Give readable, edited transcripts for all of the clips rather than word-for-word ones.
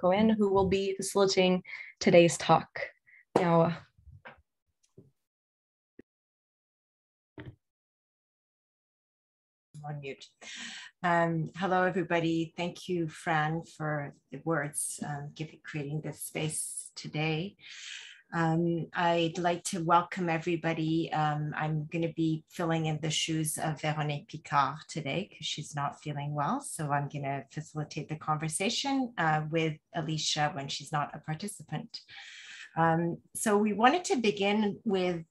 Blanchet-Cohen, who will be facilitating today's talk. Now, on mute. Hello, everybody. Thank you, Fran, for the words, creating this space today. I'd like to welcome everybody. I'm going to be filling in the shoes of Véronique Picard today because she's not feeling well. So I'm going to facilitate the conversation with Alicia when she's not a participant. So we wanted to begin with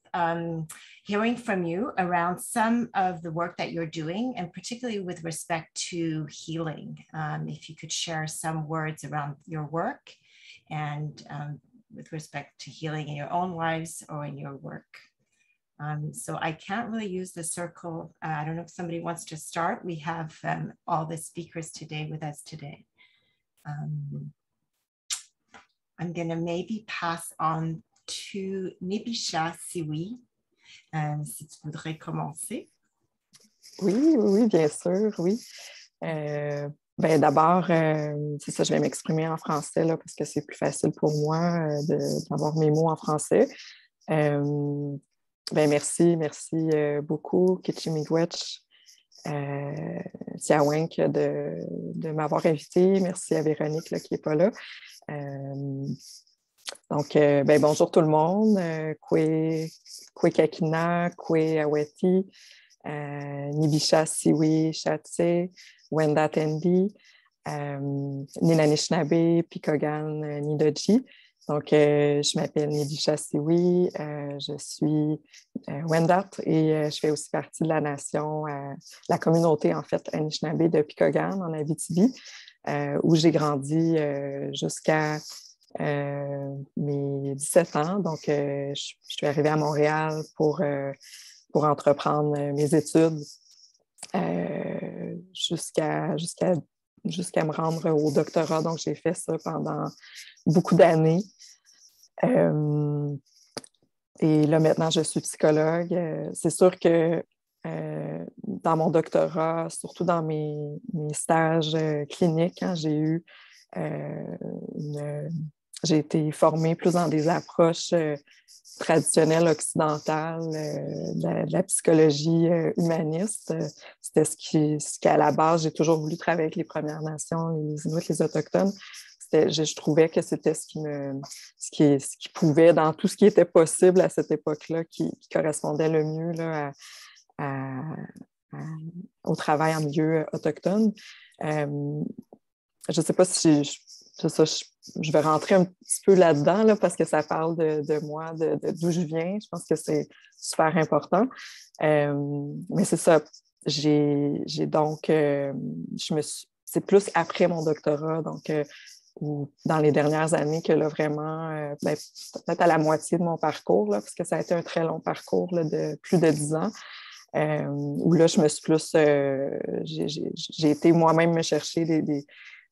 hearing from you around some of the work that you're doing, and particularly with respect to healing. If you could share some words around your work and with respect to healing in your own lives or in your work. So I can't really use the circle. I don't know if somebody wants to start. We have all the speakers today with us today. I'm going to maybe pass on to Nibisha Sioui, si tu voudrais commencer. Oui, bien sûr, oui. D'abord, c'est ça, je vais m'exprimer en français là, parce que c'est plus facile pour moi d'avoir mes mots en français. Merci beaucoup, Cathy Sioui, de m'avoir invitée. Merci à Véronique là, qui n'est pas là. Bonjour tout le monde, Kwe Kakina, Kwe Aweti, Nibisha Sioui, Chatse, Wenda Tendi, Ninanishnabe, Pikogan, Nidoji. Donc, je m'appelle Nibisha Sioui, je suis Wendat et je fais aussi partie de la nation, la communauté en fait Anishinaabe de Pikogan en Abitibi. Où j'ai grandi jusqu'à mes 17 ans. Donc, je suis arrivée à Montréal pour entreprendre mes études jusqu'à me rendre au doctorat. Donc, j'ai fait ça pendant beaucoup d'années. Et là, maintenant, je suis psychologue. C'est sûr que dans mon doctorat, surtout dans mes stages cliniques, hein, j'ai été formée plus dans des approches traditionnelles occidentales de la psychologie humaniste. C'était ce qu'à la base, j'ai toujours voulu travailler avec les Premières Nations, les Inuits, les Autochtones. Je trouvais que c'était ce qui pouvait, dans tout ce qui était possible à cette époque-là, qui correspondait le mieux là, au travail en milieu autochtone. Je ne sais pas si je vais rentrer un petit peu là-dedans là, parce que ça parle de moi, d'où je viens. Je pense que c'est super important. Mais c'est ça. C'est plus après mon doctorat, donc ou dans les dernières années que là, vraiment, peut-être à la moitié de mon parcours, là, parce que ça a été un très long parcours là, de plus de 10 ans. Où là, je me suis plus... j'ai été moi-même me chercher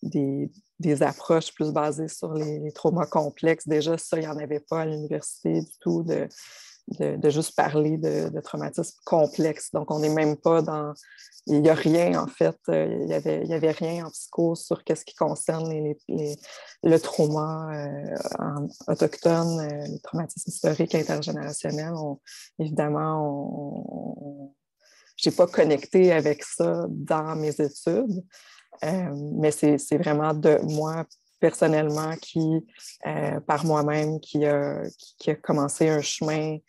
des approches plus basées sur les traumas complexes. Déjà, ça, il n'y en avait pas à l'université du tout, de juste parler de traumatisme complexe. Donc, on n'est même pas dans... Il n'y a rien, en fait. Il y avait rien en psycho sur ce qui concerne le trauma autochtone, les traumatismes historiques intergénérationnels. Évidemment, je n'ai pas connecté avec ça dans mes études, mais c'est vraiment de moi, personnellement, par moi-même, qui a commencé un chemin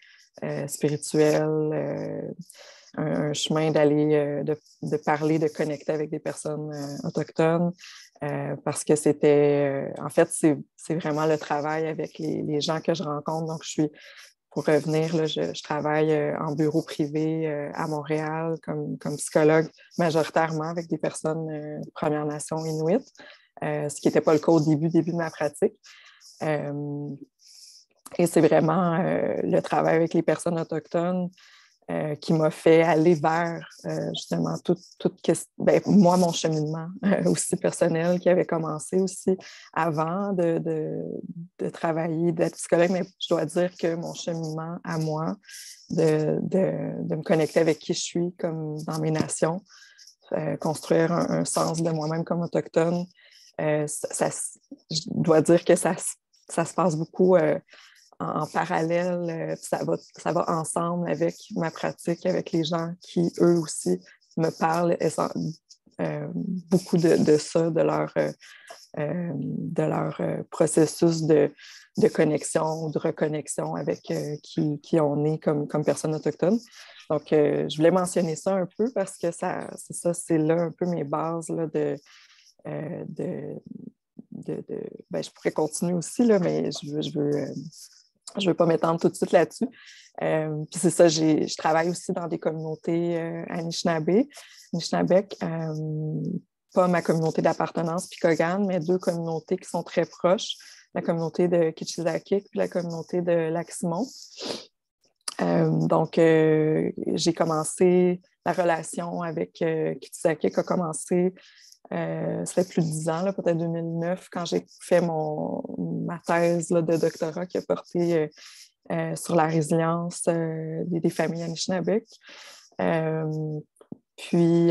spirituel, un chemin d'aller, de parler, de connecter avec des personnes autochtones, parce que en fait, c'est vraiment le travail avec les gens que je rencontre. Donc, pour revenir, là, je travaille en bureau privé à Montréal comme psychologue, majoritairement avec des personnes de Premières Nations inuites, ce qui n'était pas le cas au début de ma pratique. Et c'est vraiment le travail avec les personnes autochtones qui m'a fait aller vers justement moi, mon cheminement aussi personnel qui avait commencé aussi avant de travailler, d'être psychologue, mais je dois dire que mon cheminement à moi, de me connecter avec qui je suis comme dans mes nations, construire un sens de moi-même comme autochtone, je dois dire que ça se passe beaucoup en parallèle, ça va ensemble avec ma pratique, avec les gens qui, eux aussi, me parlent beaucoup de ça, de leur processus de connexion, de reconnexion avec qui on est comme personne autochtone. Donc, je voulais mentionner ça un peu parce que c'est là un peu mes bases là, ben, je pourrais continuer aussi, là, mais je veux pas m'étendre tout de suite là-dessus. Puis c'est ça, je travaille aussi dans des communautés Anishinaabe, pas ma communauté d'appartenance Picogan, mais deux communautés qui sont très proches, la communauté de Kitchizakik puis la communauté de Lac-Simon. Donc, j'ai commencé la relation avec Kitchizakik a commencé, ça fait plus de 10 ans, là, peut-être 2009, quand j'ai fait ma thèse là, de doctorat qui a porté sur la résilience des familles Anishinaabe. Puis,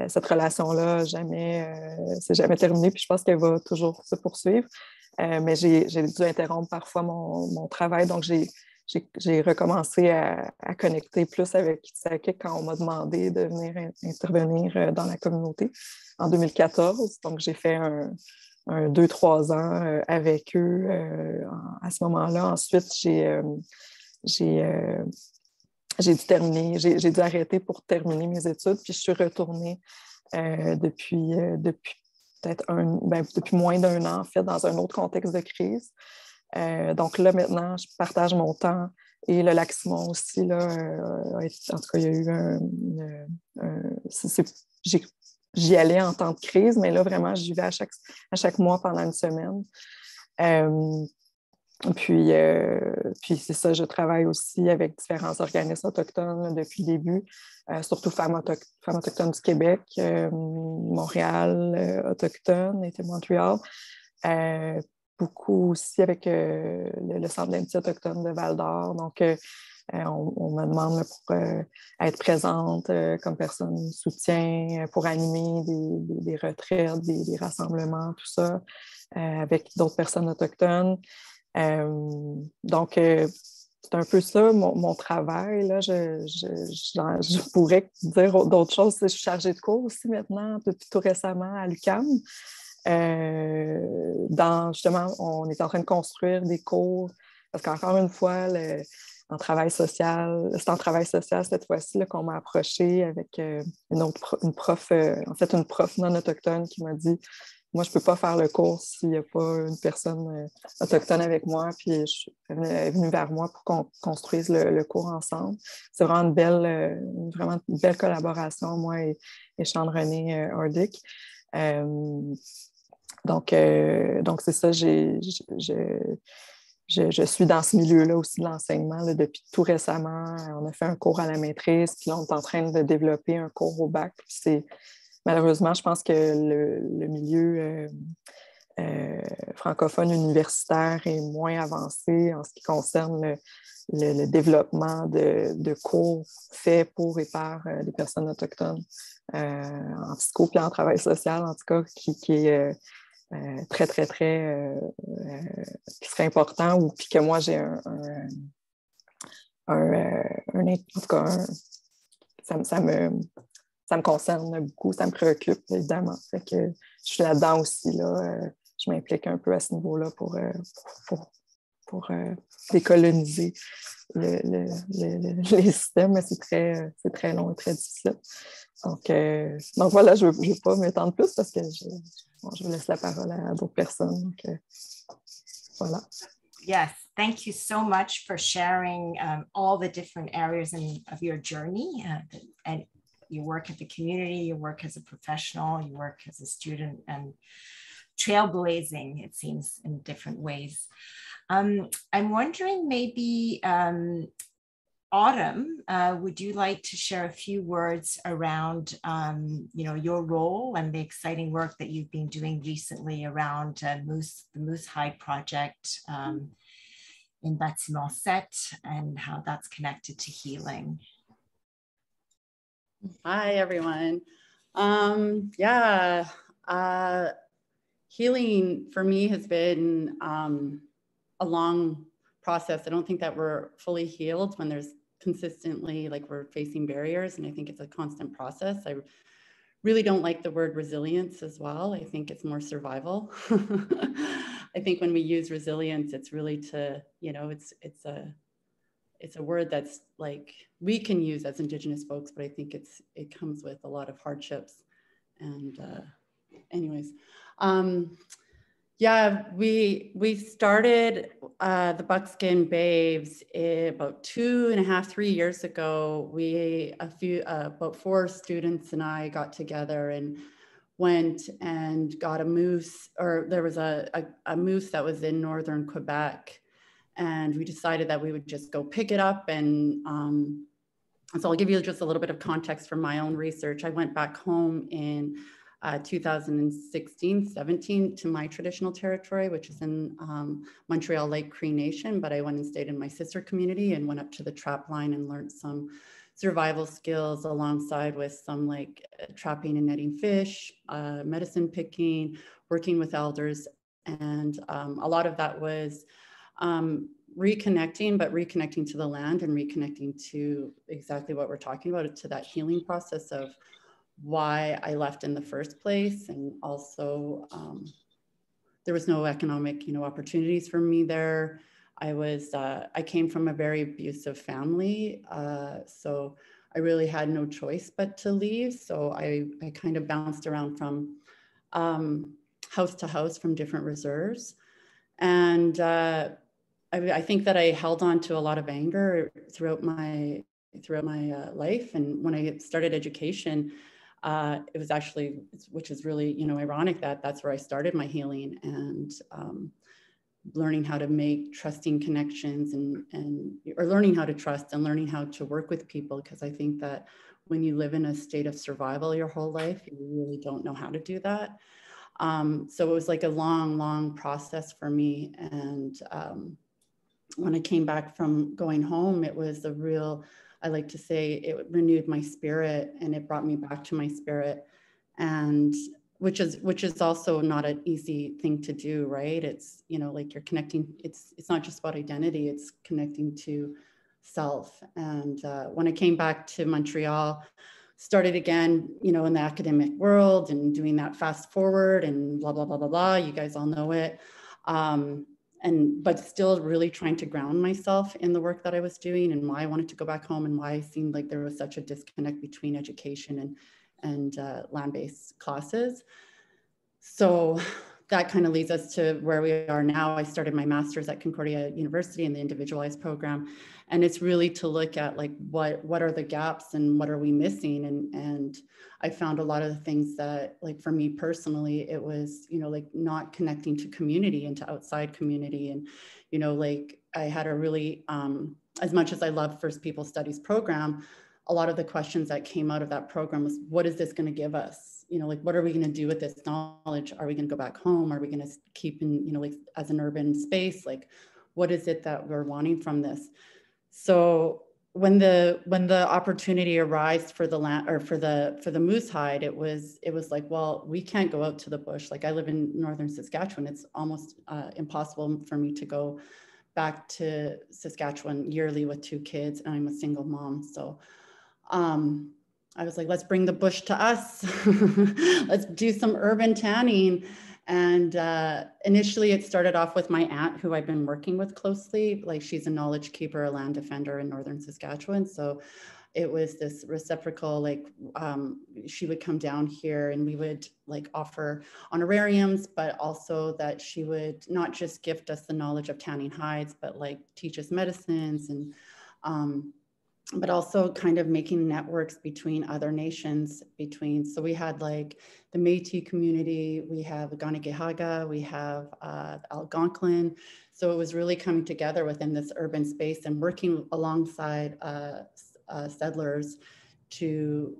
cette relation-là c'est jamais terminée, puis je pense qu'elle va toujours se poursuivre. Mais j'ai dû interrompre parfois mon travail, donc j'ai recommencé à connecter plus avec Kitchizakik quand on m'a demandé de venir intervenir dans la communauté en 2014. Donc, j'ai fait un 2-3 ans avec eux à ce moment-là. Ensuite, j'ai dû arrêter pour terminer mes études, puis je suis retournée depuis peut-être depuis moins d'1 an, en fait, dans un autre contexte de crise. Donc là, maintenant, je partage mon temps et le Lac-Simon aussi, là, en tout cas, il y a eu j'y allais en temps de crise, mais là, vraiment, j'y vais à chaque mois pendant une semaine. Puis c'est ça, je travaille aussi avec différents organismes autochtones là, depuis le début, surtout femmes autochtones du Québec, Montréal, Autochtone et Montréal. Beaucoup aussi avec le Centre d'amitié autochtone de Val-d'Or. Donc, on me demande là, pour être présente comme personne soutien, pour animer des retraites, des rassemblements, tout ça, avec d'autres personnes autochtones. Donc, c'est un peu ça, mon travail. Là, je pourrais dire d'autres choses. Je suis chargée de cours aussi maintenant, depuis tout récemment à l'UQAM. Justement, on est en train de construire des cours, parce qu'encore une fois, c'est en travail social cette fois-ci là, qu'on m'a approché avec une prof non autochtone qui m'a dit « Moi, je ne peux pas faire le cours s'il n'y a pas une personne autochtone avec moi. » Puis elle est venue vers moi pour qu'on construise le cours ensemble. C'est vraiment une belle collaboration, moi et Chandrené Hardick. Donc c'est ça, je suis dans ce milieu-là aussi de l'enseignement là, depuis tout récemment. On a fait un cours à la maîtrise, puis là, on est en train de développer un cours au bac. Malheureusement, je pense que le milieu francophone universitaire est moins avancé en ce qui concerne le développement de cours faits pour et par des personnes autochtones en psycho puis en travail social, en tout cas, qui est très, très, très qui serait important, ou puis que moi j'ai en tout cas, ça me concerne beaucoup, ça me préoccupe, évidemment. Fait que je suis là-dedans aussi, là. Je m'implique un peu à ce niveau-là pour décoloniser les systèmes, mais c'est très long et très difficile. Donc voilà, je ne veux pas m'étendre plus parce que je vous laisse la parole à d'autres personnes. Donc, voilà. Yes, thank you so much for sharing all the different areas of your journey and your work at the community, your work as a professional, your work as a student, and trailblazing, it seems, in different ways. I'm wondering maybe, Autumn, would you like to share a few words around, your role and the exciting work that you've been doing recently around the Moose High Project in Bâtiment 7 and how that's connected to healing? Hi, everyone. healing for me has been a long process. I don't think that we're fully healed when there's consistently, like, we're facing barriers, and I think it's a constant process. I really don't like the word resilience as well. I think it's more survival. I think when we use resilience, it's really to, you know, it's a word that's like we can use as Indigenous folks, but I think it comes with a lot of hardships. And anyways, yeah, we started the Buckskin Babes about 2.5-3 years ago. About 4 students and I got together and went and got a moose, or there was a moose that was in northern Quebec, and we decided that we would just go pick it up. And so I'll give you just a little bit of context from my own research. I went back home in 2016-17 to my traditional territory, which is in Montreal Lake Cree Nation, but I went and stayed in my sister community and went up to the trap line and learned some survival skills alongside with some like trapping and netting fish, medicine picking, working with elders. And a lot of that was reconnecting to the land and reconnecting to exactly what we're talking about, to that healing process of why I left in the first place. And also there was no economic, opportunities for me there. I came from a very abusive family. So I really had no choice but to leave. So I kind of bounced around from house to house from different reserves. And I think that I held on to a lot of anger throughout my life. And when I started education, it was actually, which is really, ironic that that's where I started my healing, and learning how to make trusting connections or learning how to trust and learning how to work with people. Because I think that when you live in a state of survival your whole life, you really don't know how to do that. So it was like a long process for me. And when I came back from going home, it was a real, I like to say, it renewed my spirit, and it brought me back to my spirit. And which is also not an easy thing to do, right? It's, like you're connecting, it's not just about identity, it's connecting to self. And when I came back to Montreal, started again, in the academic world and doing that fast forward and blah, blah, blah, blah, blah. You guys all know it. But still really trying to ground myself in the work that I was doing, and why I wanted to go back home, and why it seemed like there was such a disconnect between education and land-based classes. So that kind of leads us to where we are now. I started my master's at Concordia University in the individualized program. And it's really to look at like, what are the gaps and what are we missing? And I found a lot of the things that, like, for me personally, it was, like not connecting to community and to outside community. And, like I had a really, as much as I love First People Studies program, a lot of the questions that came out of that program was, what is this going to give us? Like, what are we going to do with this knowledge? Are we going to go back home? Are we going to keep in, like as an urban space? Like, what is it that we're wanting from this? So when the opportunity arose for the land, or for the moose hide, it was like, well, we can't go out to the bush. Like, I live in northern Saskatchewan. It's almost impossible for me to go back to Saskatchewan yearly with 2 kids, and I'm a single mom. So I was like, let's bring the bush to us. Let's do some urban tanning. And initially it started off with my aunt, who I've been working with closely. Like, she's a knowledge keeper, a land defender in northern Saskatchewan. So it was this reciprocal, like she would come down here and we would like offer honorariums, but also that she would not just gift us the knowledge of tanning hides, but like teach us medicines, and but also kind of making networks between other nations, so we had like the Métis community, we have Ganegehaga, we have Algonquin. So it was really coming together within this urban space and working alongside settlers to,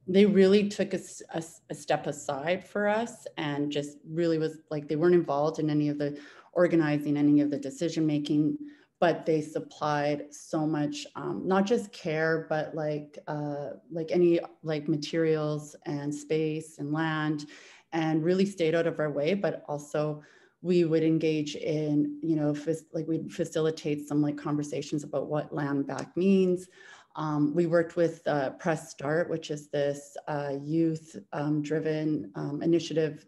they really took a step aside for us, and just really was like, they weren't involved in any of the organizing, any of the decision making, but they supplied so much, not just care, but like any like materials and space and land, and really stayed out of our way, but also we would engage in, you know, we'd facilitate some like conversations about what land back means. We worked with Press Start, which is this youth driven initiative.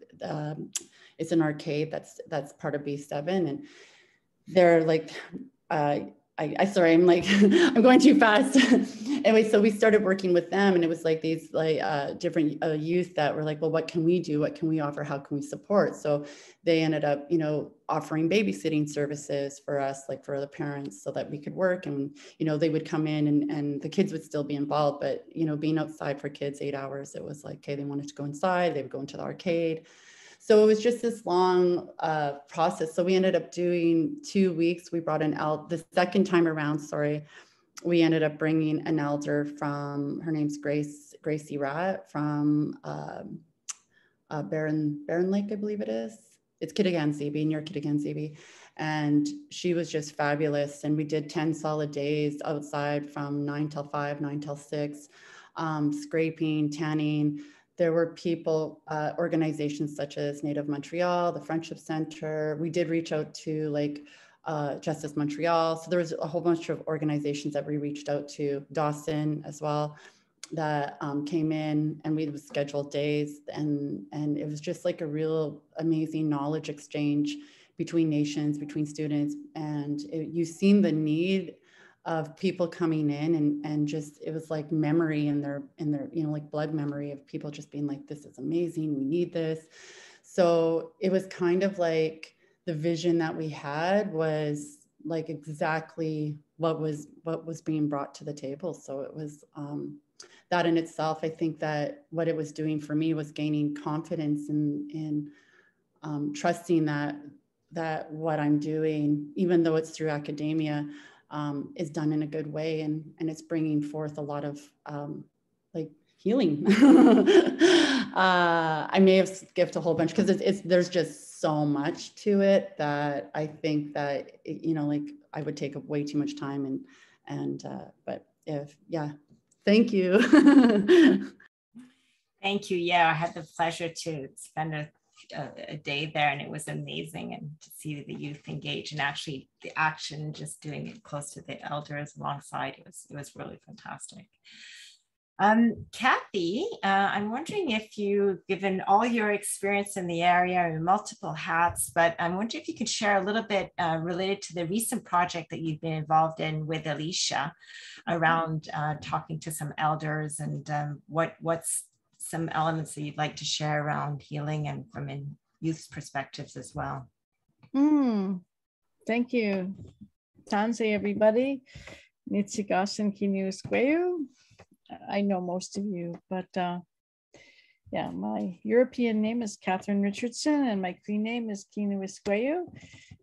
It's an arcade that's part of B7, and they're like, sorry, I'm like, I'm going too fast. Anyway, so we started working with them, and it was like these like different youth that were like, well, what can we do? What can we offer? How can we support? So they ended up, you know, offering babysitting services for us, like for the parents, so that we could work. And, you know, they would come in and the kids would still be involved, but, you know, being outside for kids 8 hours, it was like, okay, they wanted to go inside, they would go into the arcade. So it was just this long process. So we ended up doing 2 weeks. We brought the second time around, sorry, we ended up bringing an elder from, her name's Gracie Rat from Barron Lake, I believe it is. It's Kittaganzibi, near Kittaganzibi. And she was just fabulous. And we did 10 solid days outside from 9 till 5, 9 till 6, scraping, tanning. There were people, organizations such as Native Montreal, the Friendship Center. We did reach out to like Justice Montreal. So there was a whole bunch of organizations that we reached out to, Dawson as well, that came in, and we would schedule days, and it was just like a real amazing knowledge exchange between nations, between students, and you've seen the need of people coming in, and just, it was like memory in their, you know, like blood memory of people just being like, this is amazing, we need this. So it was kind of like the vision that we had was like exactly what was being brought to the table. So it was that in itself, I think that what it was doing for me was gaining confidence in trusting that what I'm doing, even though it's through academia, is done in a good way, and it's bringing forth a lot of like healing. I may have skipped a whole bunch because there's just so much to it that I think that, you know, like I would take up way too much time, but yeah, thank you. Thank you. Yeah, I had the pleasure to spend a day there, and it was amazing, and to see the youth engage, and actually the action, just doing it close to the elders alongside, it was really fantastic. Cathy, I'm wondering if you, given all your experience in the area and multiple hats, but I'm wondering if you could share a little bit related to the recent project that you've been involved in with Alicia around talking to some elders, and what's some elements that you'd like to share around healing and from in youth's perspectives as well. Thank you. Tanse, everybody. Nitsigasen Kinuisqueu. I know most of you, but yeah, my European name is Cathy Richardson, and my Cree name is Kinuisqueu.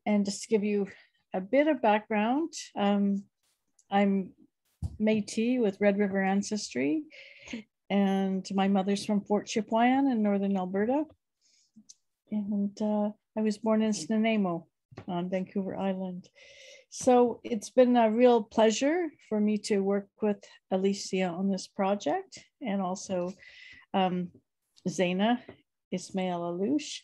And just to give you a bit of background, I'm Métis with Red River ancestry, and my mother's from Fort Chipewyan in northern Alberta. And I was born in Snuneymuxw on Vancouver Island. So it's been a real pleasure for me to work with Alicia on this project, and also Zaina Ismail Alouche,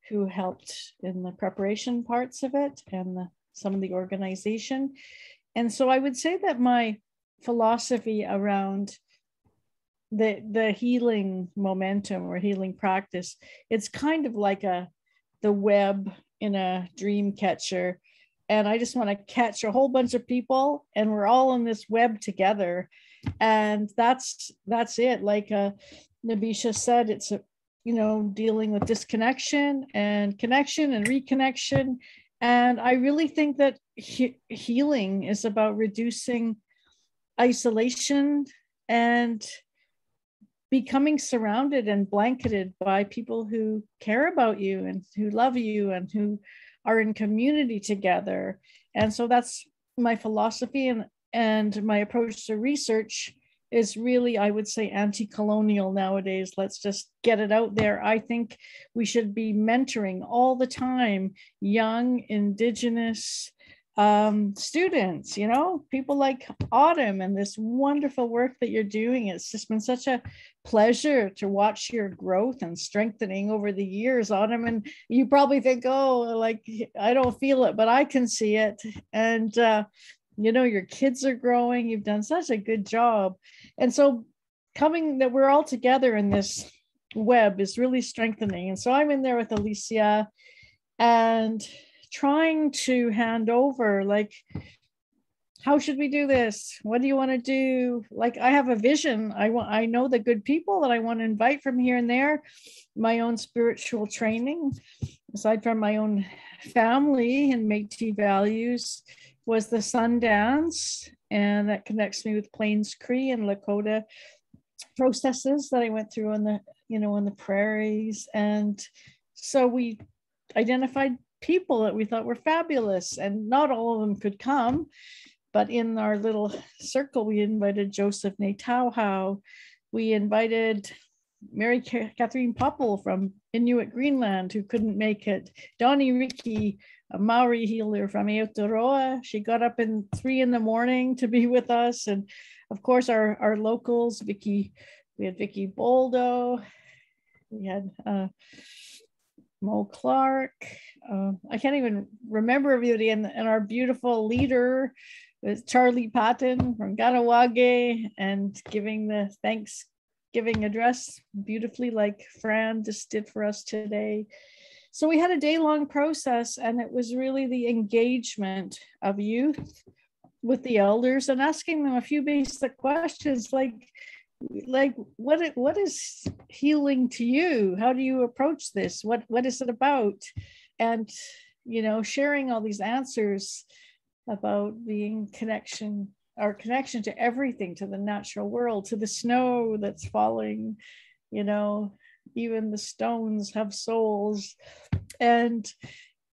who helped in the preparation parts of it and some of the organization. And so I would say that my philosophy around the healing momentum or healing practice, it's kind of like the web in a dream catcher. And I just want to catch a whole bunch of people, and we're all in this web together. And that's it. Like Nibisha said, it's dealing with disconnection and connection and reconnection. And I really think that healing is about reducing isolation and becoming surrounded and blanketed by people who care about you and who love you and who are in community together. And so that's my philosophy, and my approach to research is really, I would say, anti-colonial nowadays. Let's just get it out there. I think we should be mentoring all the time young Indigenous students, people like Autumn, and this wonderful work that you're doing. It's just been such a pleasure to watch your growth and strengthening over the years, Autumn. And you probably think, oh, like, I don't feel it, but I can see it. And, you know, your kids are growing. You've done such a good job. And so coming that we're all together in this web is really strengthening. And so I'm in there with Alicia and trying to hand over, like, how should we do this? What do you want to do? Like, I have a vision. I know the good people that I want to invite from here and there. My own spiritual training, aside from my own family and Métis values, was the sun dance. And that connects me with Plains Cree and Lakota processes that I went through in the, you know, in the prairies. And so we identified people that we thought were fabulous, and not all of them could come. But in our little circle, we invited Joseph Natauhau. We invited Mary Catherine Popple from Inuit Greenland, who couldn't make it. Donnie Ricky, a Maori healer from Aotearoa. She got up in 3 a.m. to be with us. And of course, our locals, we had Vicky Boldo. We had Mo Clark. I can't even remember everybody. And our beautiful leader, Charlie Patton from Ganawage, and giving the Thanksgiving address beautifully, like Fran just did for us today. So we had a day-long process, and it was really the engagement of youth with the elders and asking them a few basic questions like what is healing to you? How do you approach this? What is it about? And, you know, sharing all these answers about being our connection to everything, to the natural world, to the snow that's falling, you know, even the stones have souls. And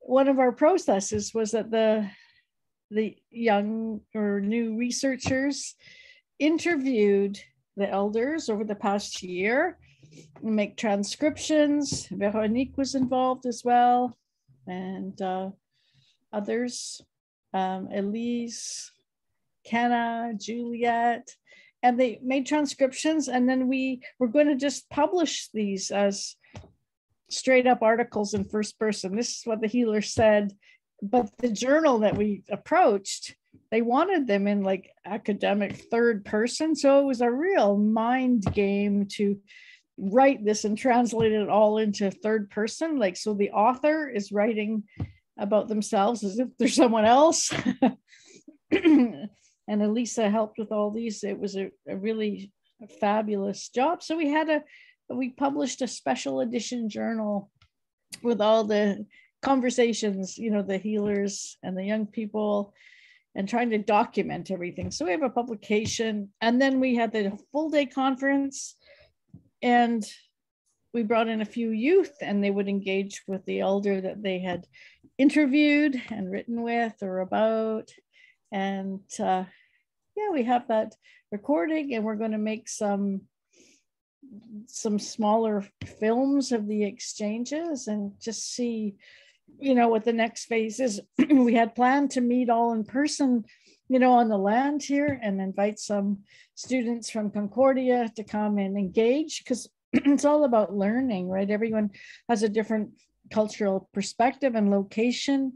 one of our processes was that the young or new researchers interviewed the elders over the past year, make transcriptions. Veronique was involved as well, and others. Elise, Kenna, Juliet, and they made transcriptions, and then we were going to just publish these as straight up articles in first person. This is what the healer said, but the journal that we approached, they wanted them in like academic third person. So it was a real mind game to write this and translate it all into third person. Like, so the author is writing about themselves as if they're someone else. And Elisa helped with all these. It was a really fabulous job. So we published a special edition journal with all the conversations, you know, the healers and the young people, and trying to document everything. So we have a publication, and then we had the full day conference, and we brought in a few youth, and they would engage with the elder that they had interviewed and written with or about. And yeah, we have that recording, and we're going to make some smaller films of the exchanges and just see, you know, what the next phase is. We had planned to meet all in person, you know, on the land here, and invite some students from Concordia to come and engage, because it's all about learning, right? Everyone has a different cultural perspective and location,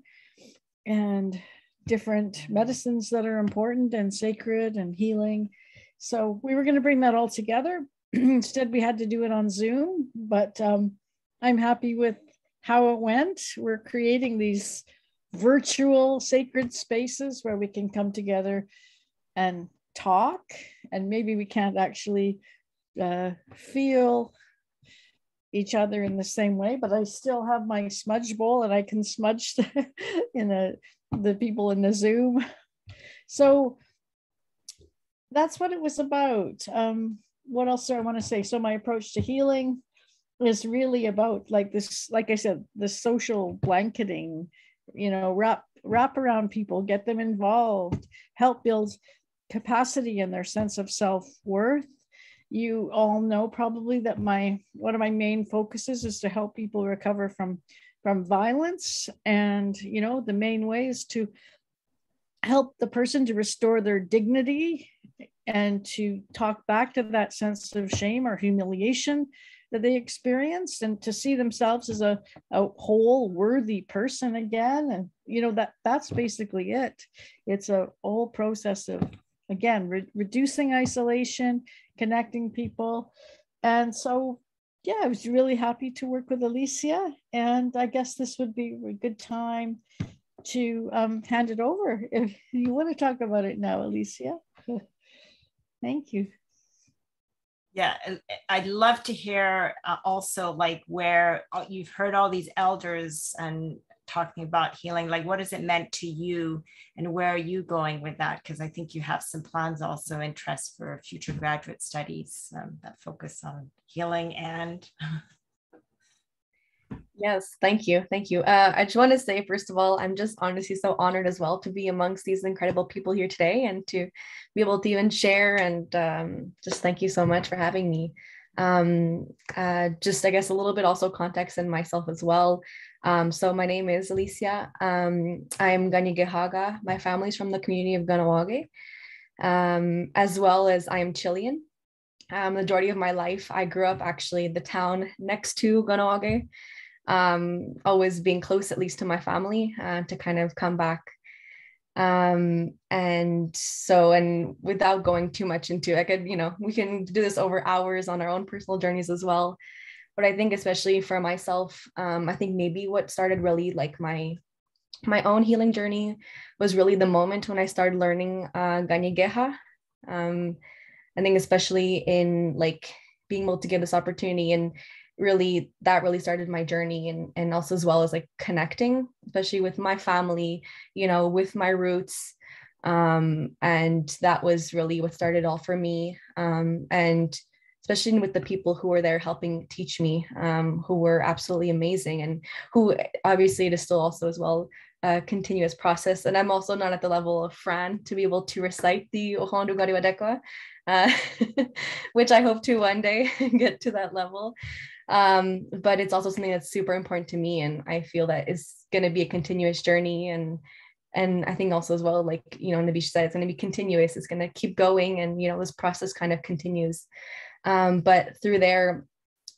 and different medicines that are important and sacred and healing. So we were going to bring that all together. Instead, we had to do it on Zoom, but I'm happy with how it went. We're creating these virtual sacred spaces where we can come together and talk, and maybe we can't actually feel each other in the same way, but I still have my smudge bowl and I can smudge the people in the Zoom. So that's what it was about. What else do I want to say? So my approach to healing is really about, like this, like I said, the social blanketing, you know, wrap around people, get them involved, help build capacity in their sense of self-worth. You all know probably that one of my main focuses is to help people recover from violence. And, you know, the main way is to help the person to restore their dignity and to talk back to that sense of shame or humiliation that they experienced, and to see themselves as a whole worthy person again. And that's basically it. It's a whole process of, again, reducing isolation, connecting people. And so yeah, I was really happy to work with Alicia, and I guess this would be a good time to hand it over if you want to talk about it now, Alicia. Thank you. Yeah, I'd love to hear also like where you've heard all these elders and talking about healing, like what has it meant to you and where are you going with that? Because I think you have some plans also, interests for future graduate studies that focus on healing and... Yes, thank you. Thank you. I just want to say, first of all, I'm just honestly so honored as well to be amongst these incredible people here today and to be able to even share, and just thank you so much for having me. Just, I guess, a little bit also context in myself as well. So my name is Alicia. I'm Ganyigehaga. My family's from the community of Ganawage, as well as I am Chilean. Majority of my life, I grew up actually in the town next to Ganawage. Always being close, at least to my family, to kind of come back. And without going too much into, we can do this over hours on our own personal journeys as well. But I think especially for myself, I think maybe what started really like my own healing journey was really the moment when I started learning Ganyigeha. I think especially in like being able to get this opportunity, and really that really started my journey, and also as well as like connecting, especially with my family, with my roots. And that was really what started all for me. And especially with the people who were there helping teach me, who were absolutely amazing, and who obviously it is still also as well a continuous process. And I'm also not at the level of Fran to be able to recite the Ohondu Gariwadekwa, which I hope to one day get to that level. But it's also something that's super important to me, and I feel that is going to be a continuous journey. And I think also as well, like, Nibisha said, it's going to be continuous. It's going to keep going, and, this process kind of continues. But through there,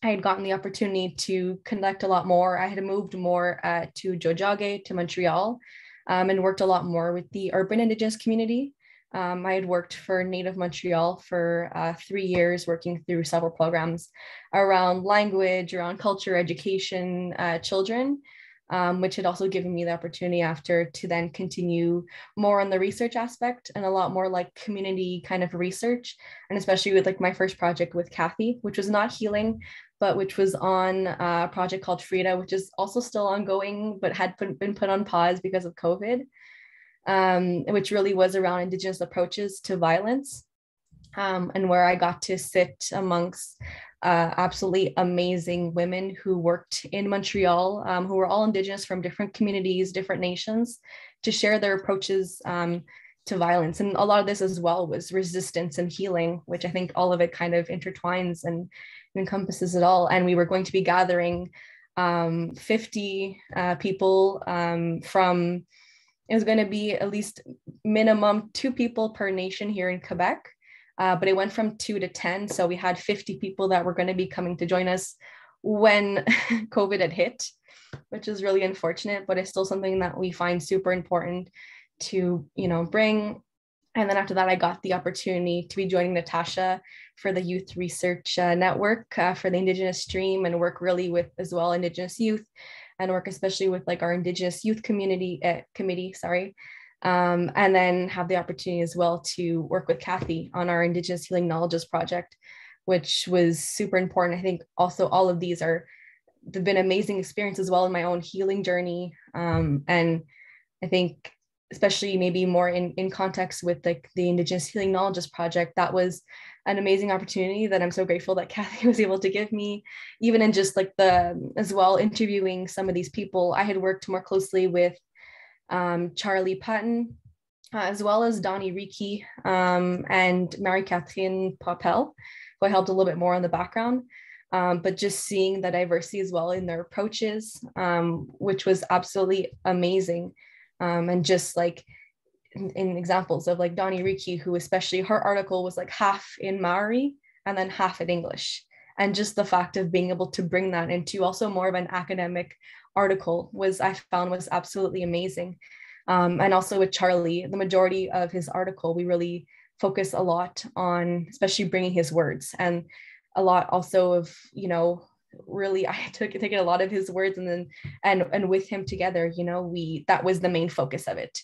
I had gotten the opportunity to connect a lot more. I had moved more to Jojage, to Montreal, and worked a lot more with the urban Indigenous community. I had worked for Native Montreal for 3 years, working through several programs around language, around culture, education, children, which had also given me the opportunity after to then continue more on the research aspect and a lot more like community kind of research. And especially with like my first project with Cathy, which was not healing, but which was on a project called Frida, which is also still ongoing, but had been put on pause because of COVID. Which really was around Indigenous approaches to violence, and where I got to sit amongst absolutely amazing women who worked in Montreal, who were all Indigenous from different communities, different nations, to share their approaches to violence. And a lot of this as well was resistance and healing, which I think all of it kind of intertwines and encompasses it all. And we were going to be gathering 50 people from... It was going to be at least minimum 2 people per nation here in Quebec, but it went from 2 to 10. So we had 50 people that were going to be coming to join us when COVID had hit, which is really unfortunate, but it's still something that we find super important to, bring. And then after that, I got the opportunity to be joining Natasha for the Youth Research Network for the Indigenous stream, and work really with as well Indigenous youth, and work especially with like our Indigenous youth community committee, and then have the opportunity as well to work with Cathy on our Indigenous Healing Knowledges project, which was super important. I think also all of these they've been amazing experiences as well in my own healing journey. And I think especially maybe more in context with like the Indigenous Healing Knowledges project, that was an amazing opportunity that I'm so grateful that Cathy was able to give me, even in just like as well, interviewing some of these people. I had worked more closely with Charlie Patton, as well as Donnie Reiki, and Marie-Catherine Popel, who I helped a little bit more on the background. But just seeing the diversity as well in their approaches, which was absolutely amazing. And just like in examples of like Donnie Riki, who especially her article was like half in Maori and then half in English. And just the fact of being able to bring that into also more of an academic article I found was absolutely amazing. And also with Charlie, the majority of his article, we really focus a lot on, especially bringing his words, and a lot also of, you know, really I took a lot of his words and with him together, you know, that was the main focus of it.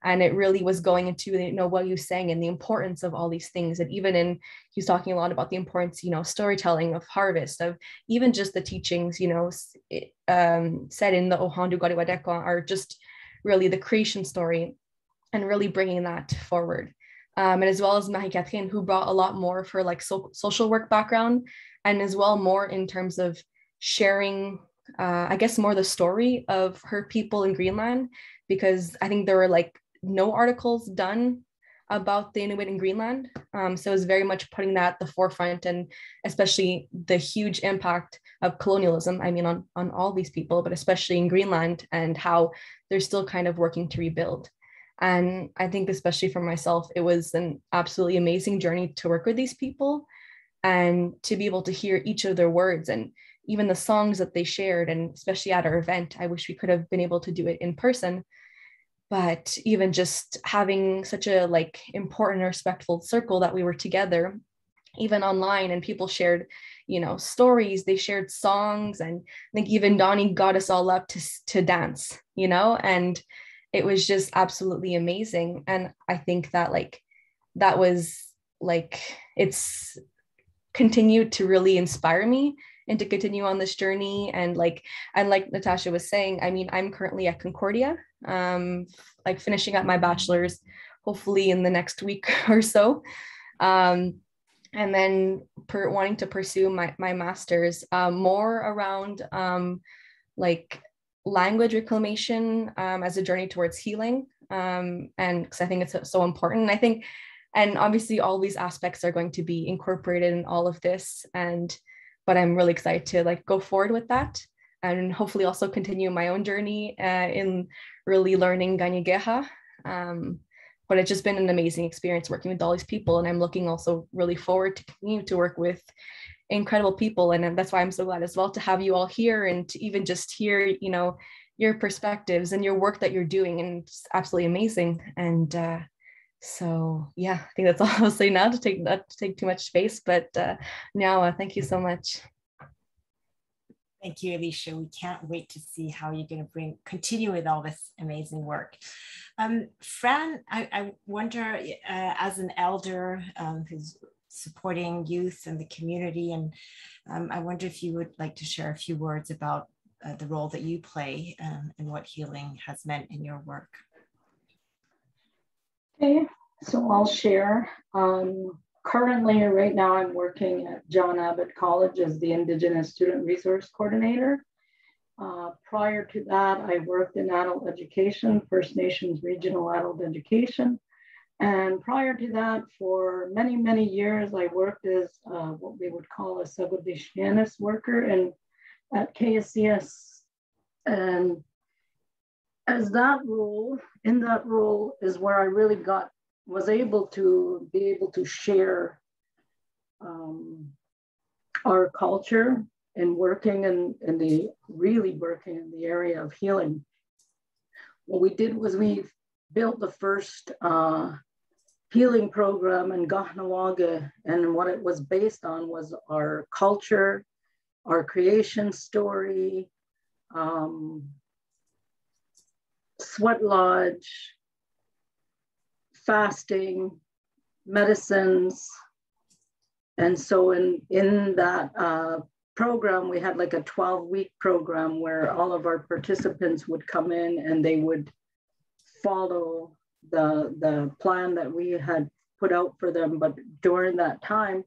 And it really was going into, you know, what he was saying and the importance of all these things. And even he's talking a lot about the importance, you know, storytelling, of harvest, of even just the teachings, you know, said in the Ohandu Gariwadeko are just really the creation story, and really bringing that forward. And as well as Marie Catherine, who brought a lot more of her like social work background, and as well more in terms of sharing, I guess, more the story of her people in Greenland, because I think there were like no articles done about the Inuit in Greenland. So it's very much putting that at the forefront, and especially the huge impact of colonialism, I mean, on all these people, but especially in Greenland, and how they're still kind of working to rebuild. And I think especially for myself, it was an absolutely amazing journey to work with these people and to be able to hear each of their words and even the songs that they shared. And especially at our event, I wish we could have been able to do it in person. But even just having such a like important and respectful circle that we were together, even online, and people shared, you know, stories, they shared songs, and I think even Donnie got us all up to dance, you know, and it was just absolutely amazing. And I think that like that was like, it's continued to really inspire me and to continue on this journey. And like Natasha was saying, I mean, I'm currently at Concordia, like finishing up my bachelor's, hopefully in the next week or so. And then wanting to pursue my master's, more around like language reclamation as a journey towards healing. And because I think it's so important. I think, and obviously all these aspects are going to be incorporated in all of this. But I'm really excited to like go forward with that, and hopefully also continue my own journey in really learning Ganyageha. But it's just been an amazing experience working with all these people. And I'm looking also really forward to continue to work with incredible people. And that's why I'm so glad as well to have you all here, and to even just hear, you know, your perspectives and your work that you're doing. And it's absolutely amazing. And so yeah, I think that's all I'll say now, to take too much space. But now, thank you so much. Thank you, Alicia. We can't wait to see how you're going to continue with all this amazing work. Fran, I wonder, as an elder who's supporting youth and the community, and I wonder if you would like to share a few words about the role that you play and what healing has meant in your work. Okay, so I'll share. Currently, right now, I'm working at John Abbott College as the Indigenous Student Resource Coordinator. Prior to that, I worked in adult education, First Nations regional adult education. And prior to that, for many, many years, I worked as what we would call a Segregatianist worker at KSCS. And as in that role is where I really was able to share our culture and working in the area of healing. What we did was we built the first healing program in Gahnawaga, and what it was based on was our culture, our creation story, sweat lodge, fasting, medicines. And so in that program, we had like a 12-week program where all of our participants would come in and they would follow the plan that we had put out for them. But during that time,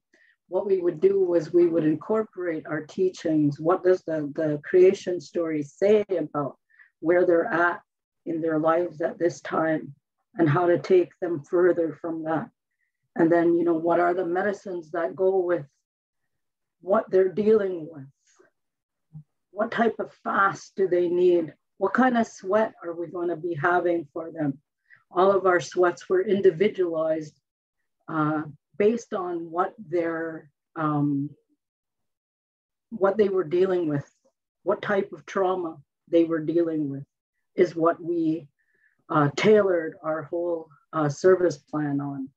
what we would do was we would incorporate our teachings. What does the creation story say about where they're at in their lives at this time, and how to take them further from that? And then, you know, what are the medicines that go with what they're dealing with? What type of fast do they need? What kind of sweat are we going to be having for them? all of our sweats were individualized based on what they were dealing with, what type of trauma they were dealing with, is what we tailored our whole service plan on.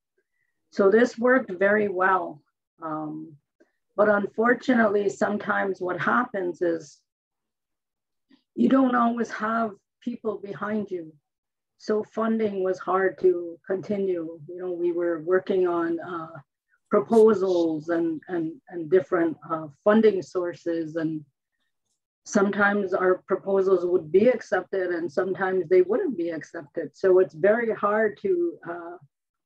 So this worked very well. But unfortunately, sometimes what happens is you don't always have people behind you. So funding was hard to continue. You know, we were working on proposals and different funding sources, and sometimes our proposals would be accepted and sometimes they wouldn't be accepted. So it's very hard to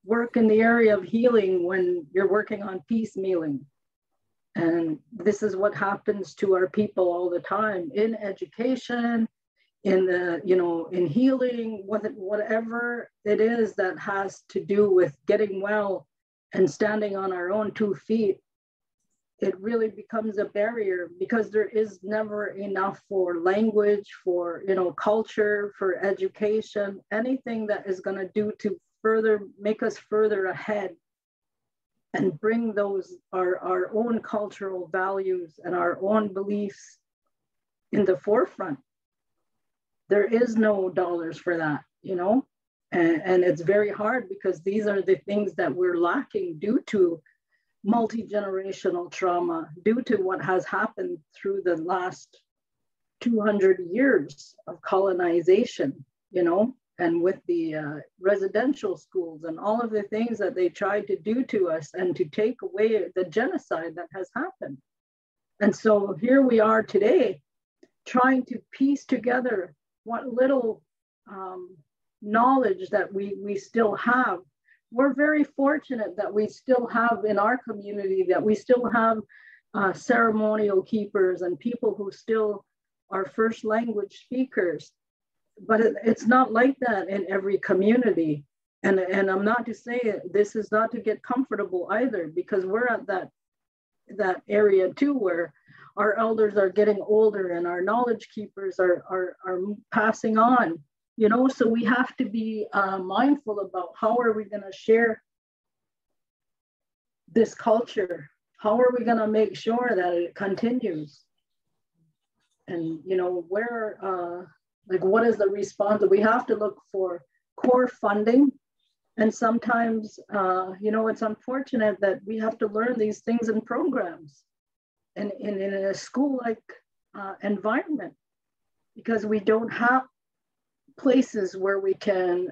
work in the area of healing when you're working on piecemealing. And this is what happens to our people all the time in education, in the, you know, in healing, whatever it is that has to do with getting well and standing on our own 2 feet. It really becomes a barrier because there is never enough for language, for, you know, culture, for education, anything that is going to do to further make us further ahead and bring those, our own cultural values and our own beliefs in the forefront. There is no dollars for that, you know, and it's very hard because these are the things that we're lacking due to multi-generational trauma, due to what has happened through the last 200 years of colonization, you know, and with the residential schools and all of the things that they tried to do to us and to take away the genocide that has happened. And so here we are today trying to piece together what little knowledge that we still have. We're very fortunate that we still have in our community, that we still have ceremonial keepers and people who still are first language speakers. But it's not like that in every community. And I'm not to say this is not to get comfortable either, because we're at that area too, where our elders are getting older and our knowledge keepers are passing on, you know, so we have to be mindful about how are we going to share this culture? How are we going to make sure that it continues? And, you know, where, like, what is the response? We have to look for core funding. And sometimes, you know, it's unfortunate that we have to learn these things in programs and in a school-like environment, because we don't have places where we can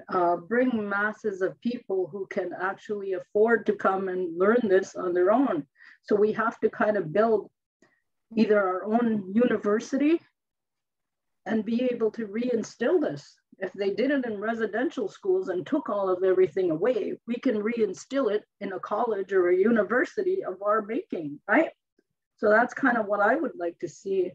bring masses of people who can actually afford to come and learn this on their own. So we have to kind of build either our own university and be able to reinstill this. If they did it in residential schools and took all of everything away, we can reinstill it in a college or a university of our making, right? So that's kind of what I would like to see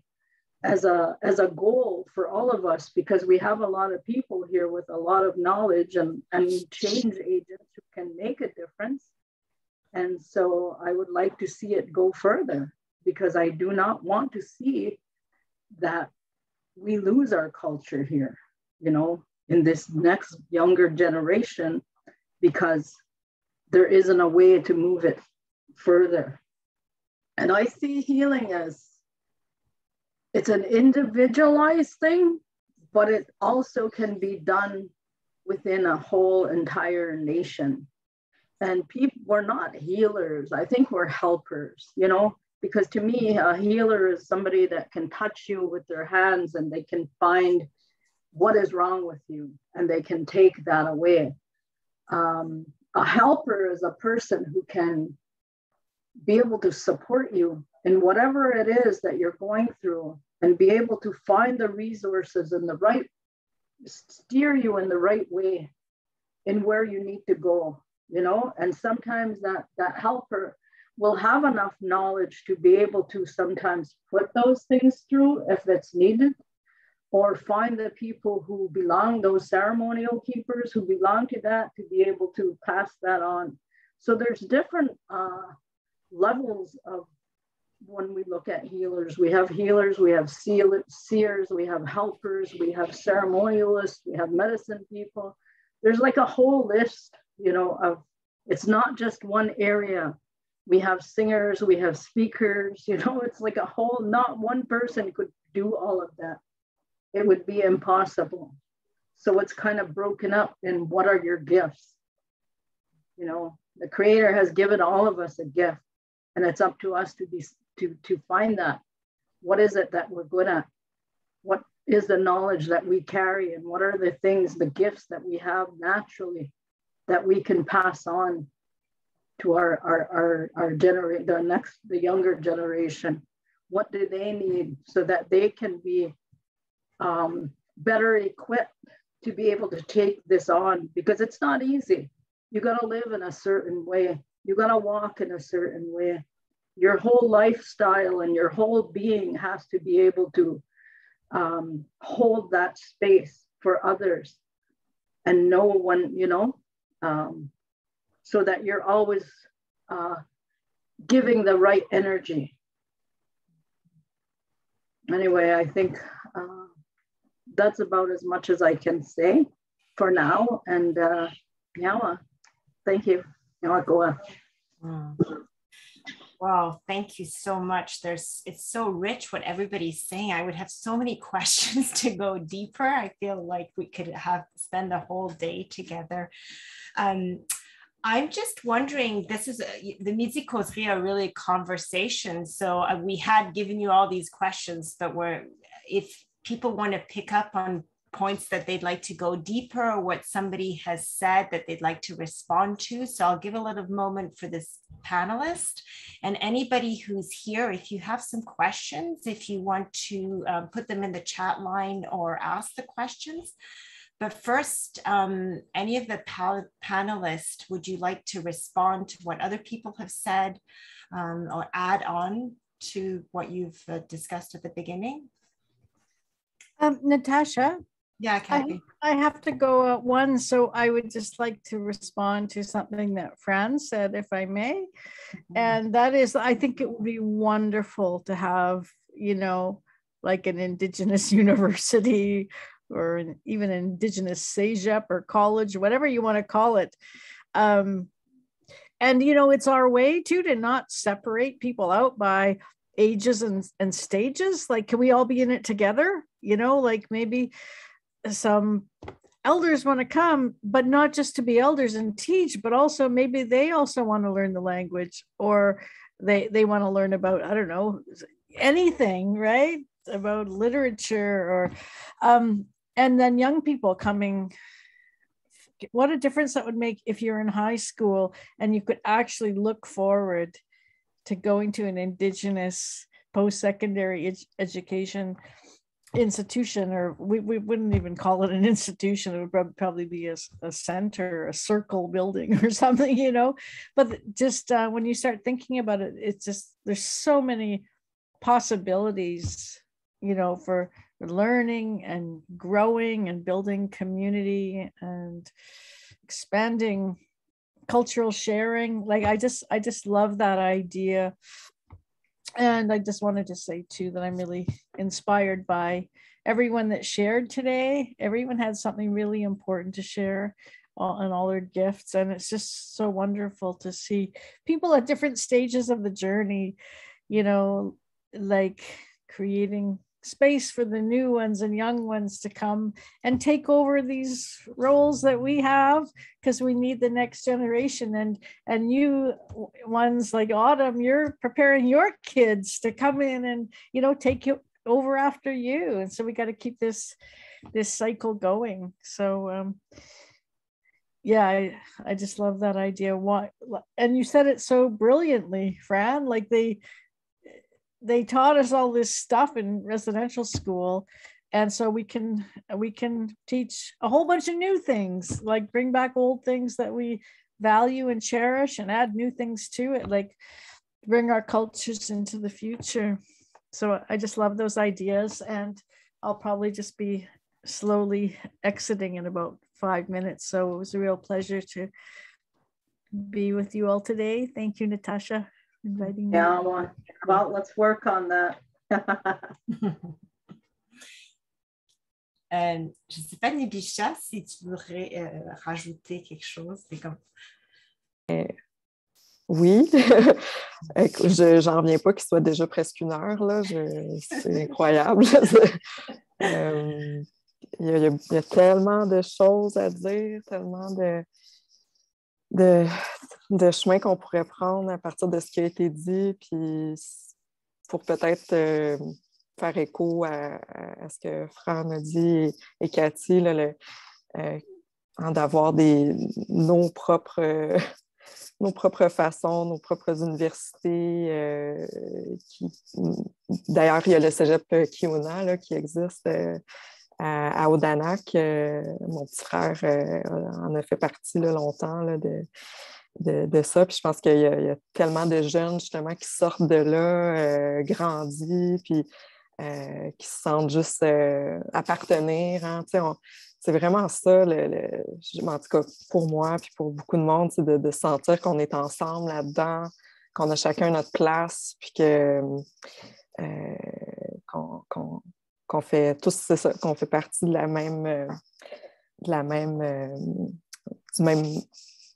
as a goal for all of us, because we have a lot of people here with a lot of knowledge and change agents who can make a difference. And so I would like to see it go further, because I do not want to see that we lose our culture here, you know, in this next younger generation, because there isn't a way to move it further. And I see healing as, it's an individualized thing, but it also can be done within a whole entire nation. And people, we're not healers. I think we're helpers, you know, because to me, a healer is somebody that can touch you with their hands and they can find what is wrong with you and they can take that away. A helper is a person who can be able to support you in whatever it is that you're going through and be able to find the resources and the right, steer you in the right way in where you need to go, you know? And sometimes that helper will have enough knowledge to be able to sometimes put those things through if it's needed, or find the people who belong, those ceremonial keepers who belong to that, to be able to pass that on. So there's different levels of, when we look at healers, we have seers, we have helpers, we have ceremonialists, we have medicine people, there's like a whole list, you know, of, it's not just one area. We have singers, we have speakers, you know, it's like a whole, not one person could do all of that. It would be impossible. So it's kind of broken up in what are your gifts? You know, the Creator has given all of us a gift, and it's up to us to find that. What is it that we're good at? What is the knowledge that we carry, and what are the things, the gifts that we have naturally that we can pass on to the younger generation? What do they need so that they can be better equipped to be able to take this on? Because it's not easy. You got to live in a certain way. You got to walk in a certain way. Your whole lifestyle and your whole being has to be able to hold that space for others, and no one, you know, so that you're always giving the right energy. Anyway, I think that's about as much as I can say for now. And yeah, thank you. Now go on. Wow, thank you so much. It's so rich what everybody's saying. I would have so many questions to go deeper. I feel like we could spend the whole day together. I'm just wondering, the Midi Causerie are really conversation. So we had given you all these questions, but if people want to pick up on points that they'd like to go deeper, or what somebody has said that they'd like to respond to. So I'll give a little moment for this panelist, and anybody who's here, if you have some questions, if you want to put them in the chat line or ask the questions. But first, any of the panelists, would you like to respond to what other people have said, or add on to what you've discussed at the beginning? Natasha? Yeah, Cathy. I have to go at one, so I would just like to respond to something that Fran said, if I may. Mm-hmm. And that is, I think it would be wonderful to have, you know, like an Indigenous university, or even an Indigenous cégep or college, whatever you want to call it. And, you know, it's our way too to not separate people out by ages and stages. Like, can we all be in it together? You know, like maybe some elders want to come, but not just to be elders and teach, but also maybe they also want to learn the language, or they want to learn about, I don't know, anything, right? About literature, or and then young people coming. What a difference that would make if you're in high school and you could actually look forward to going to an Indigenous post-secondary education institution, or we wouldn't even call it an institution. It would probably be a center, a circle building or something, you know. But just when you start thinking about it, it's just, there's so many possibilities, you know, for learning and growing and building community and expanding cultural sharing. Like I just love that idea. And I just wanted to say too that I'm really inspired by everyone that shared today. Everyone had something really important to share, and all their gifts. And it's just so wonderful to see people at different stages of the journey, you know, like creating space for the new ones and young ones to come and take over these roles that we have, because we need the next generation. And you ones like Autumn, you're preparing your kids to come in and, you know, take you over after you. And so we got to keep this cycle going. So yeah, I just love that idea. Why? And you said it so brilliantly, Fran. Like they taught us all this stuff in residential school, and so we can teach a whole bunch of new things, like bring back old things that we value and cherish, and add new things to it, like bring our cultures into the future. So I just love those ideas, and I'll probably just be slowly exiting in about 5 minutes. So it was a real pleasure to be with you all today. Thank you, Natasha, for inviting me. Yeah, well, let's work on that. Je ne sais pas, Nibisha, si tu voudrais rajouter quelque chose. C'est comme... Oui, j'en reviens pas qu'il soit déjà presque 1 heure, là. C'est incroyable. Il y a tellement de choses à dire, tellement de chemins qu'on pourrait prendre à partir de ce qui a été dit, puis pour peut-être faire écho à ce que Fran a dit et Cathy, là, d'avoir nos propres façons, nos propres universités. D'ailleurs, il y a le cégep Kiona là, qui existe à Odanak. Mon petit frère en a fait partie là, longtemps là, de ça. Puis je pense qu'il y a tellement de jeunes justement qui sortent de là, grandis, puis qui se sentent juste appartenir. Hein. C'est vraiment ça, en tout cas pour moi, puis pour beaucoup de monde, c'est de sentir qu'on est ensemble là-dedans, qu'on a chacun notre place, puis qu'on fait tous, c'est ça, qu'on fait partie du même,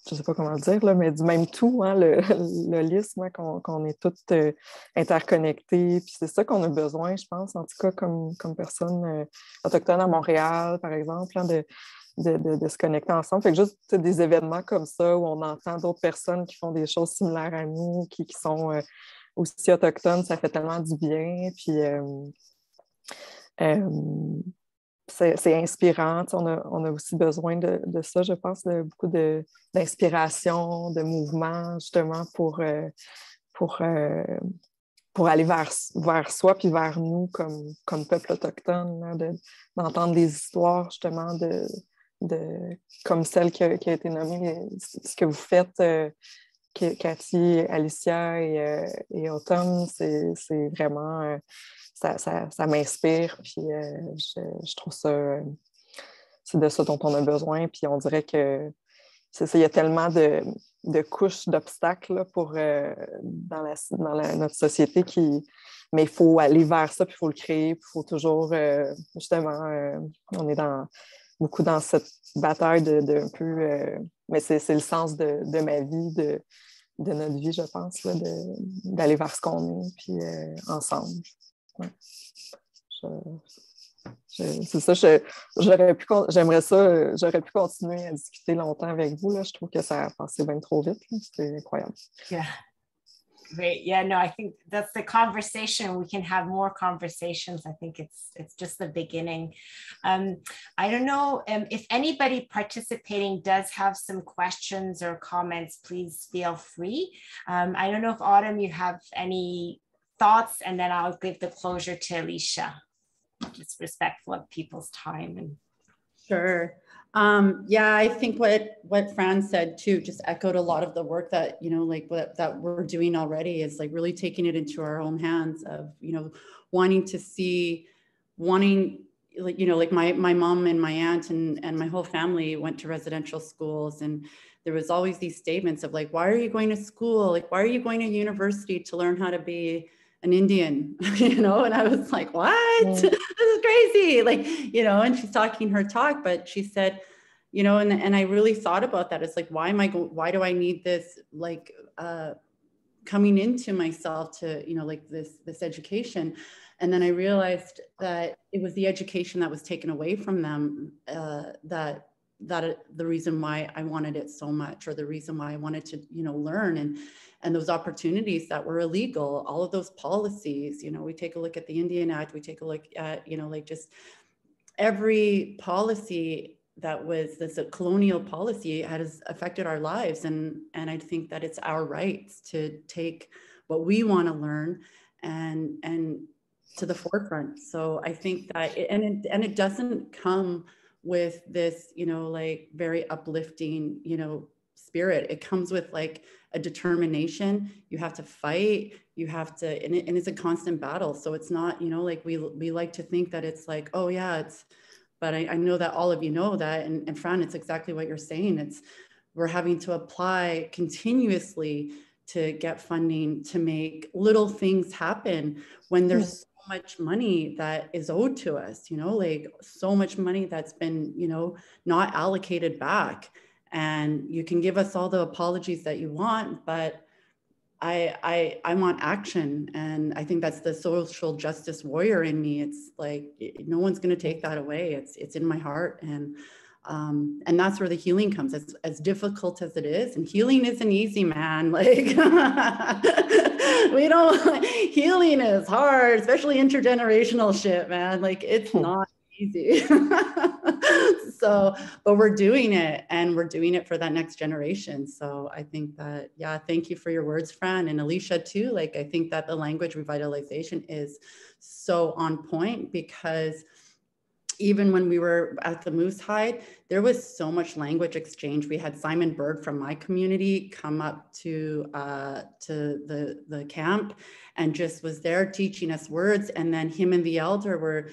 je sais pas comment le dire, là, mais du même tout, hein, l'holisme, hein, qu'on est toutes interconnectés. Puis c'est ça qu'on a besoin, je pense, en tout cas comme personne autochtone à Montréal, par exemple, hein, de se connecter ensemble. Fait que juste des événements comme ça où on entend d'autres personnes qui font des choses similaires à nous, qui sont aussi autochtones, ça fait tellement du bien. Puis c'est inspirant. On a aussi besoin de ça, je pense, de beaucoup d'inspiration, de mouvement, justement, pour aller vers soi puis vers nous comme peuple autochtone, là, d'entendre des histoires, justement, comme celle qui a été nommée, ce que vous faites, Cathy, Alicia et Autumn, c'est vraiment... ça m'inspire, puis je trouve ça... c'est de ça dont on a besoin, puis on dirait que il y a tellement de couches d'obstacles là, dans notre société mais il faut aller vers ça, puis il faut le créer, puis il faut toujours, justement, on est beaucoup dans cette bataille de un peu... mais c'est le sens de ma vie, de notre vie, je pense, là, d'aller vers ce qu'on est, puis ensemble. Ouais. C'est ça, j'aimerais ça, j'aurais pu continuer à discuter longtemps avec vous. Là. Je trouve que ça a passé bien trop vite. C'était incroyable. Yeah. Great. Yeah, no, I think that's the conversation. We can have more conversations. I think it's just the beginning. I don't know if anybody participating does have some questions or comments, please feel free. I don't know if Autumn, you have any thoughts, and then I'll give the closure to Alicia. Just respectful of people's time. And sure. Yeah, I think what Fran said too just echoed a lot of the work that, like that we're doing already, is like really taking it into our own hands of, wanting, like my mom and my aunt and my whole family went to residential schools, and there was always these statements of like, why are you going to school? Like, why are you going to university to learn how to be an Indian, and I was like, what? This is crazy. Like, and she's talking her talk, but she said, and I really thought about that. It's like, why do I need this, like, coming into myself to, like this education? And then I realized that it was the education that was taken away from them, that the reason why I wanted it so much, or the reason why I wanted to, learn, and those opportunities that were illegal, all of those policies, we take a look at the Indian Act, we take a look at, like just every policy that was this colonial policy has affected our lives. And I think that it's our rights to take what we want to learn and to the forefront. So I think that, it doesn't come with this, like very uplifting, spirit. It comes with like a determination. You have to fight, you have to, and it's a constant battle. So it's not, like we like to think that it's like, oh yeah, but I know that all of you know that, and Fran, it's exactly what you're saying. We're having to apply continuously to get funding to make little things happen when there's much money that is owed to us, you know, like so much money that's been, you know, not allocated back. And you can give us all the apologies that you want, but I want action. And I think that's the social justice warrior in me. It's like, no one's going to take that away. It's in my heart. And that's where the healing comes. As difficult as it is, and healing isn't easy, man. Like healing is hard, especially intergenerational shit, man. Like it's not easy. So, but we're doing it, and we're doing it for that next generation. So I think that, yeah, thank you for your words, Fran, and Alicia too. Like, I think that the language revitalization is so on point, because even when we were at the Moose Hide, there was so much language exchange. We had Simon Bird from my community come up to the camp and just was there teaching us words. And then him and the elder were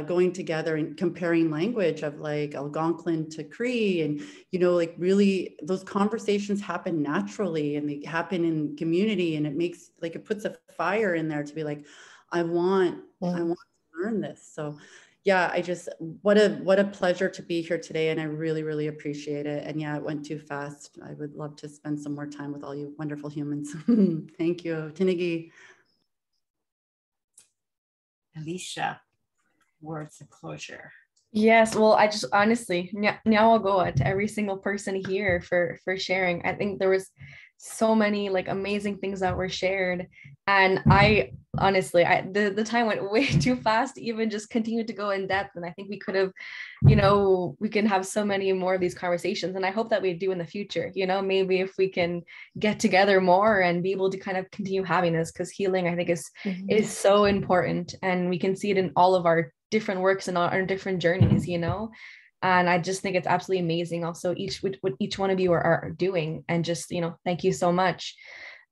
going together and comparing language of like Algonquin to Cree. And, you know, like really those conversations happen naturally, and they happen in community. And it makes, like, it puts a fire in there to be like, I want to learn this. So yeah, what a pleasure to be here today. And I really, really appreciate it. And yeah, it went too fast. I would love to spend some more time with all you wonderful humans. Thank you. Tinigi. Alicia, words of closure. Yes, well, I just honestly, now I'll go to every single person here for sharing. I think there was so many like amazing things that were shared, and I honestly, the time went way too fast to even just continue to go in depth. And I think we could have, you know, we can have so many more of these conversations, and I hope that we do in the future. You know, maybe if we can get together more and be able to kind of continue having this, because healing, I think, is so important, and we can see it in all of our different works and our different journeys, you know. And I just think it's absolutely amazing also what each one of you are doing. And just, you know, thank you so much.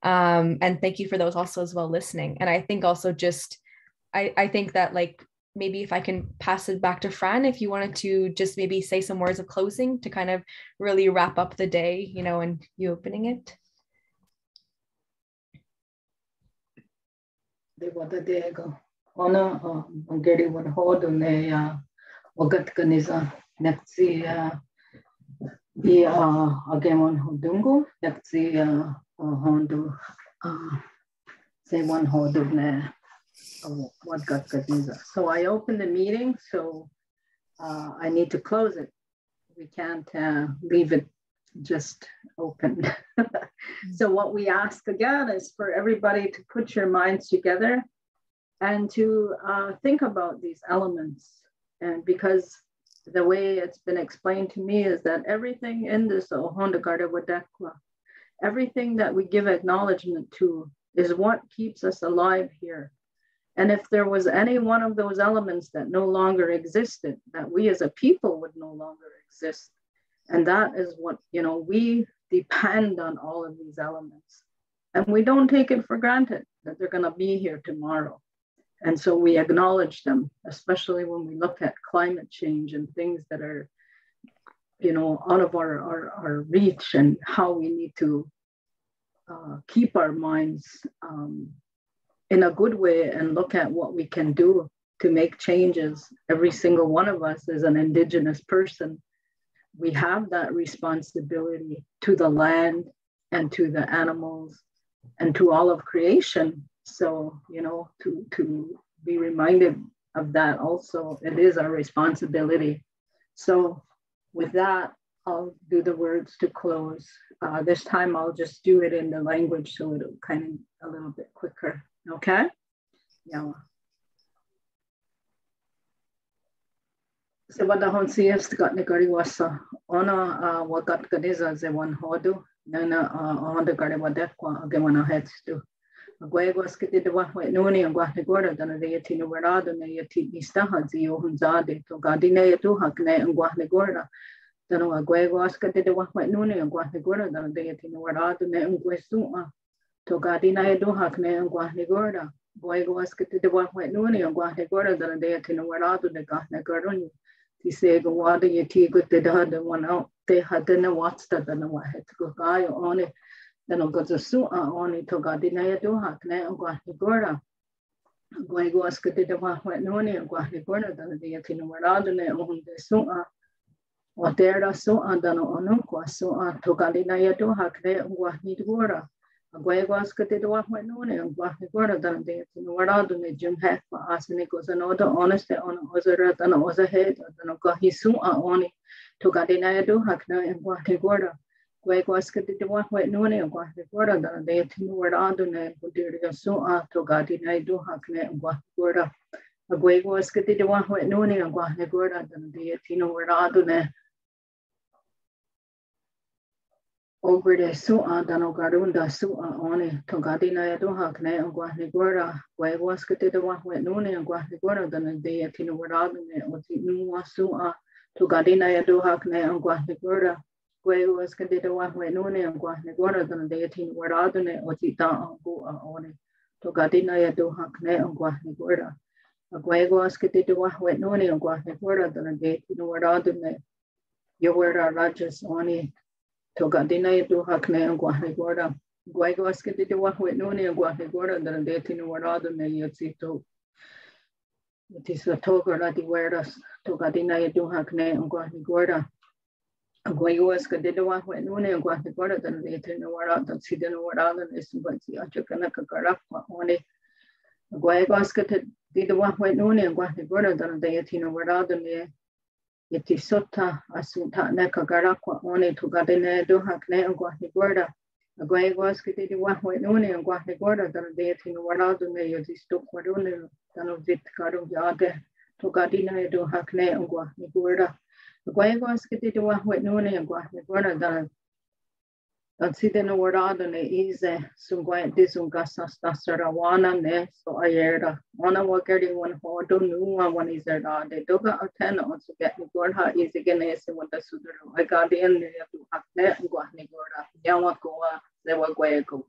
And thank you for those also as well listening. And I think also just, I think that, like, maybe if I can pass it back to Fran, if you wanted to just maybe say some words of closing to kind of really wrap up the day, you know, and you opening it. Ona ngeri wan hodo ne ogat kaniza nepsi agemon hodungo nepsi hondo say one hodo ne what got kaniza. So I opened the meeting, so I need to close it. We can't leave it just open. So what we ask again is for everybody to put your minds together and to think about these elements. And because the way it's been explained to me is that everything in this Ohondagarda Wadekwa, everything that we give acknowledgement to is what keeps us alive here. And if there was any one of those elements that no longer existed, that we as a people would no longer exist. And that is what, you know, we depend on all of these elements. And we don't take it for granted that they're going to be here tomorrow. And so we acknowledge them, especially when we look at climate change and things that are, you know, out of our reach, and how we need to keep our minds in a good way and look at what we can do to make changes. Every single one of us is an Indigenous person. We have that responsibility to the land and to the animals and to all of creation. So, you know, to be reminded of that also, it is our responsibility. So with that, I'll do the words to close. This time I'll just do it in the language so it'll kind of a little bit quicker, okay? Yeah. Se wada hon sias gat negari wasa ona wagat ganiza ze wan hodu nana onda gare wadekwa agemana hetstu. Guegos que did what nuni and Guahnegorda than the Yatina Verada and the Yati Istahazi Ohunzade to Gadine Tuhakne and Guahnegorda. Then a Guegos did what nuni and Guahnegorda than the Yatina Verada and Guesuma to Gadina Duhakne and Guahnegorda. Guegos did what nuni and Guahnegorda than the Yatina Verada the Gahnegorda. He said, Water Yati good did had the one out. They had dinner what's that and what had to go guy on it. Then I got the suit on it to Gadina Duhakne and Guahnegorda. Guaigo askete de wahwe noni guahne gorna dana de yatina warado ne ohunde su'a Otera su'a dana onu kwa su'a togalina yado hakne guahni dura Guaigo askete de wahwe noni guahne gorna dana de yatina warado ne jumhe kwa asne gozanoda honeste ona ozara dana ozahe dana gahi su'a oni togalina yado hakne guahne gorda Guaigo askete de wahwe noni guahne gorda dana de yatina warado ne budiria su'a togalina yado hakne guahne gorda Guaigo askete de wahwe noni guahne gorda dana de yatina warado ne Over the su'a dano garunda su'a oni togadina yado hakne guahne gorda Guaigo askete de wahwe noni guahne gorda dana de yatina warado ne oti nuwa su'a togadina yado hakne guahne gorda Guaigo askete de wahwe noni guahne gorda dana de yatina warado ne oti ta gu'a oni togadina yado hakne guahne gorda Guaigo askete de wahwe noni guahne gorda dana de yatina warado ne Yowera rajas oni Togadina yado hakne guahne gorda Guaigo askete de wahwe noni guahne gorda dana de yatina warado ne yotsito Yotisa toga di weras togadina yado hakne guahne gorda Guaigo askete de wahwe noni guahne gorda dana de yatina warado sidena warado ne subati achakana kakarakwa oni Guaigo askete de wahwe noni guahne gorda dana de yatina warado ne Yeti sota asunta ne kagarakwa oni tugadene do hakne guahne gorda Guaigo askete de wahwe noni guahne gorda dana de yatina warado ne yoti stokwarone dana vit karo yade tugadina do hakne guahne gorda Guaigo askete de wahwe noni guahne gorda dana sidena warado ne ize sungwa disungasas tasarawana ne so ayera ona wakeri one hodo nuwa one izera de doga atena also get gorha is again is what the sudro I got in ne to hakne guahne gorda yawa goa lewa guaigo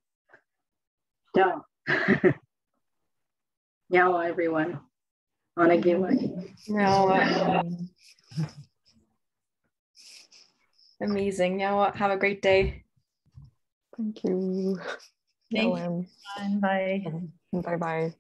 yeah yawa everyone ona giveaway Amazing. Have a great day. Thank you. Thank you. Bye. Bye-bye.